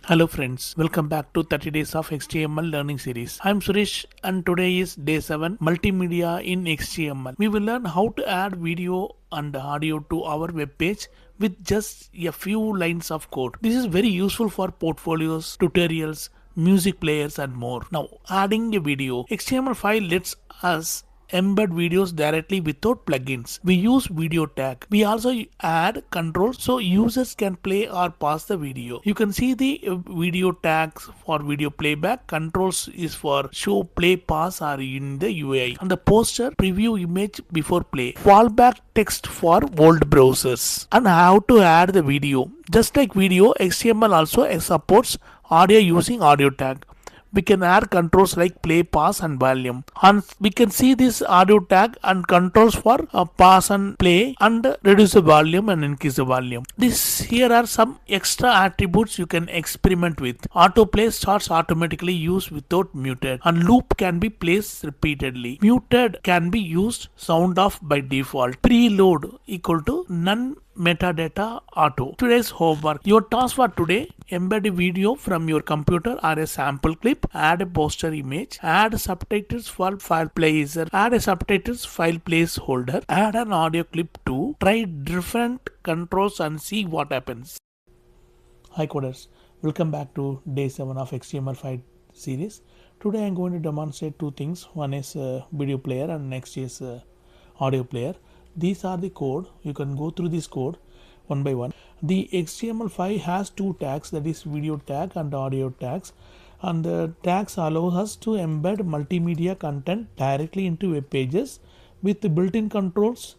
Hello friends, welcome back to 30 days of HTML learning series. I'm Suresh and today is day 7 Multimedia in HTML. We will learn how to add video and audio to our web page with just a few lines of code. This is very useful for portfolios, tutorials, music players and more. Now adding a video, HTML5 lets us embed videos directly without plugins. We use video tag. We also add controls so users can play or pause the video. You can see the video tags for video playback. Controls is for show, play, pause or in the UI. And the poster preview image before play. Fallback text for old browsers. And how to add the video. Just like video, HTML also supports audio using audio tag. We can add controls like play, pause and volume, and we can see this audio tag and controls for pause and play and reduce the volume and increase the volume. Here are some extra attributes you can experiment with. Autoplay starts automatically used without muted, and loop can be placed repeatedly. Muted can be used sound off by default. Preload equal to none metadata auto. Today's homework. Your task for today: embed a video from your computer or a sample clip, add a poster image, add subtitles for file placer, add a subtitles file placeholder, add an audio clip too, try different controls and see what happens. Hi coders, welcome back to day 7 of HTML5 series. Today I am going to demonstrate two things. One is video player and next is audio player. These are the code. You can go through this code one by one. The HTML5 has two tags, that is video tag and audio tags, and the tags allow us to embed multimedia content directly into web pages with built-in controls,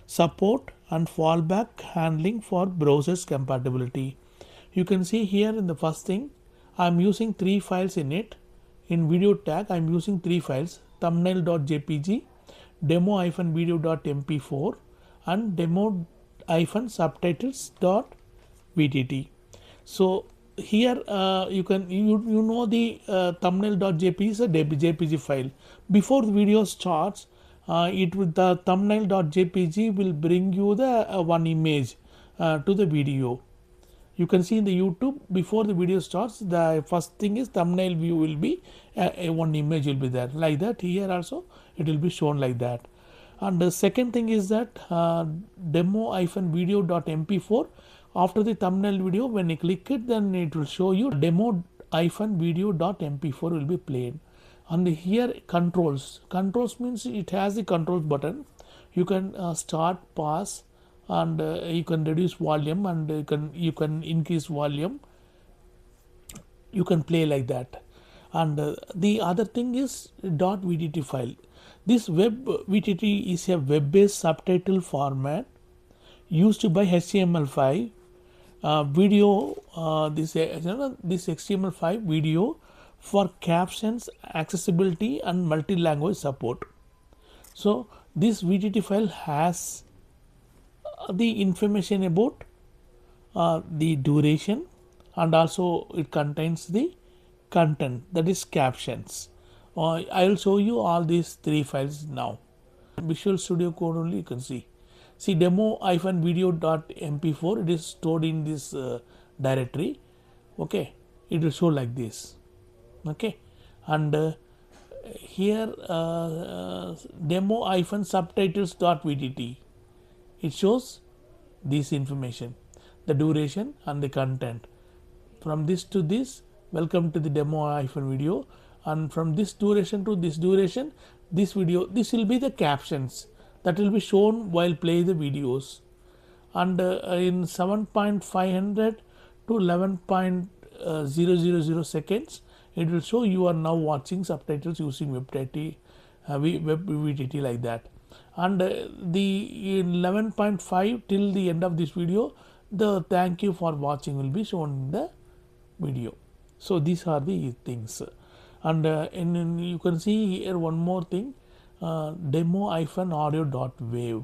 support and fallback handling for browsers compatibility. You can see here in the first thing, I am using 3 files in it. In video tag I am using 3 files: thumbnail.jpg, demo-video.mp4 and demo-subtitles.vtt. So here you know the thumbnail.jpg is a jpg file. Before the video starts, the thumbnail.jpg will bring you the one image to the video. You can see in the YouTube, before the video starts, the first thing is thumbnail view will be one image will be there, like that. Here also it will be shown like that. And the second thing is that demo-video.mp4, after the thumbnail video, when you click it, then it will show you demo-video.mp4 will be played. And here controls means it has the controls button. You can start, pause, and you can reduce volume, and you can increase volume. You can play like that. And the other thing is .vtt file. This web.vtt is a web-based subtitle format used by HTML5 video. This HTML5 video for captions, accessibility and multi-language support. So this VTT file has the information about the duration, and also it contains the content, that is captions. I will show you all these 3 files now. Visual Studio Code only you can see. See demo-video.mp4, it is stored in this directory. Okay, it will show like this. Okay, and here demo-subtitles.vtt, it shows this information, the duration and the content. From this to this, welcome to the demo-video, and from this duration to this duration, this video, this will be the captions that will be shown while playing the videos. And in 7.500 to 11.000 seconds, it will show you are now watching subtitles using WebVTT like that. And the 11.5 till the end of this video, the thank you for watching will be shown in the video. So these are the things. And you can see here one more thing, demo-audio.wave.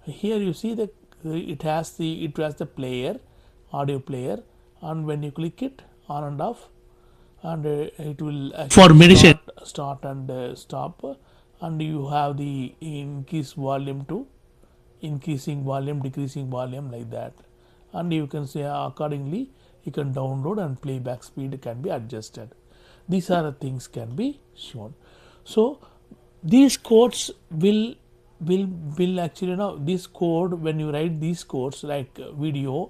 Here you see that it has the player, audio player, and when you click it on and off, and it will start and stop, and you have the increase volume to increasing volume, decreasing volume, like that. And you can say accordingly you can download, and playback speed can be adjusted. These are the things can be shown. So these codes will actually this code, when you write these codes like video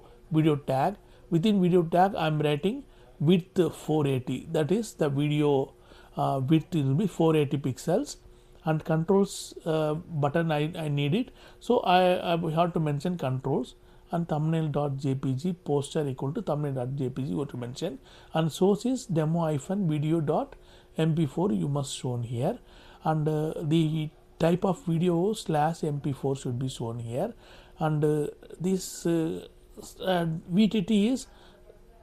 tag, within video tag I'm writing width 480, that is the video width will be 480 pixels, and controls button I need it, so I have to mention controls, and thumbnail.jpg poster equal to thumbnail.jpg you have to mention, and source is demo-video.mp4 you must shown here, and the type of video /mp4 should be shown here, and this VTT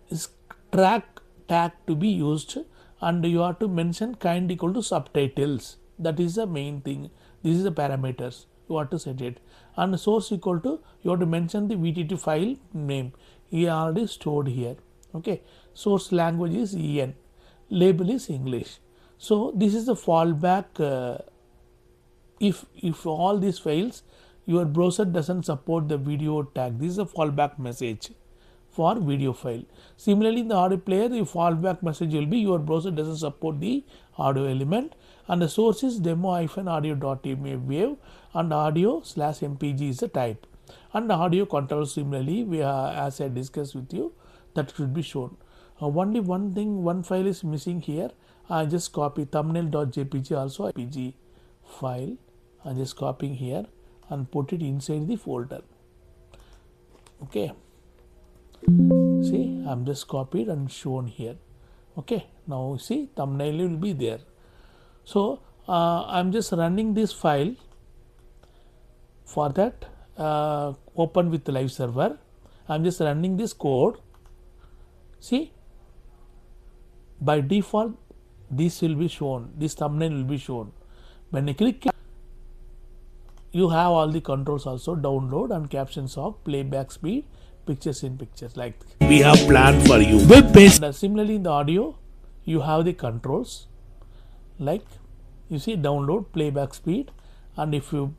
is track tag to be used, and you have to mention kind equal to subtitles. That is the main thing. This is the parameters you have to set it, and source equal to you have to mention the VTT file name. He already stored here. Okay, source language is EN, label is English. So this is the fallback. If all these fails, your browser doesn't support the video tag, this is a fallback message for video file. Similarly, in the audio player, the fallback message will be your browser doesn't support the audio element, and the source is demo-audio.wave, and audio/mpg is the type, and the audio control similarly as I discussed with you, that should be shown. Only one thing, one file is missing here. I just copy thumbnail.jpg, also pg file. I'm just copying here and put it inside the folder. Okay, see, I'm just copied and shown here. Okay, now see, thumbnail will be there. So I'm just running this file. For that, open with the live server. I'm just running this code. See, by default this will be shown, this thumbnail will be shown. When I click, you have all the controls also, download and captions of playback speed, pictures in pictures, like we have planned for you. Web page. And similarly in the audio, you have the controls like you see download, playback speed, and if you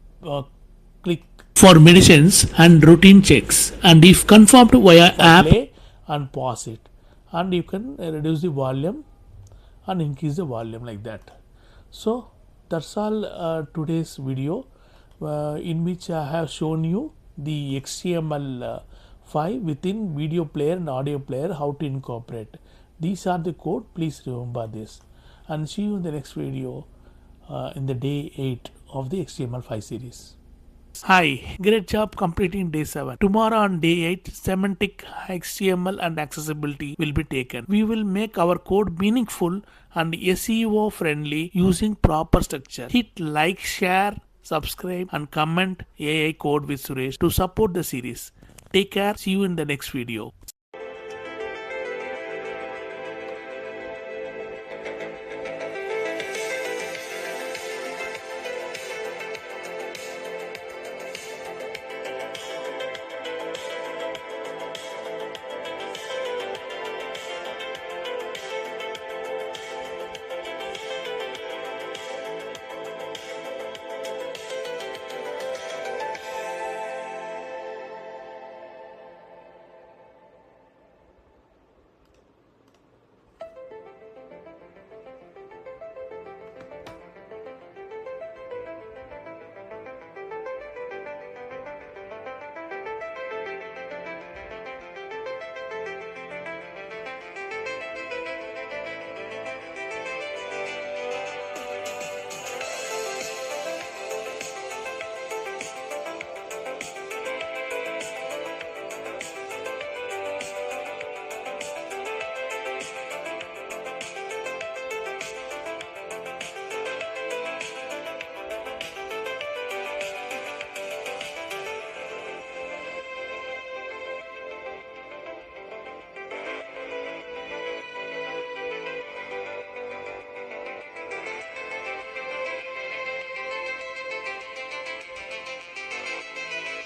click For medicines and routine checks, and if confirmed via app, play and pause it, and you can reduce the volume and increase the volume like that. So that's all today's video, in which I have shown you the HTML5 within video player and audio player, how to incorporate. These are the code, please remember this, and see you in the next video in the day 8 of the HTML5 series. Hi, great job completing day 7. Tomorrow on day 8, semantic, HTML and accessibility will be taken. We will make our code meaningful and SEO friendly using proper structure. Hit like, share, subscribe and comment AI Code with Suresh to support the series. Take care. See you in the next video.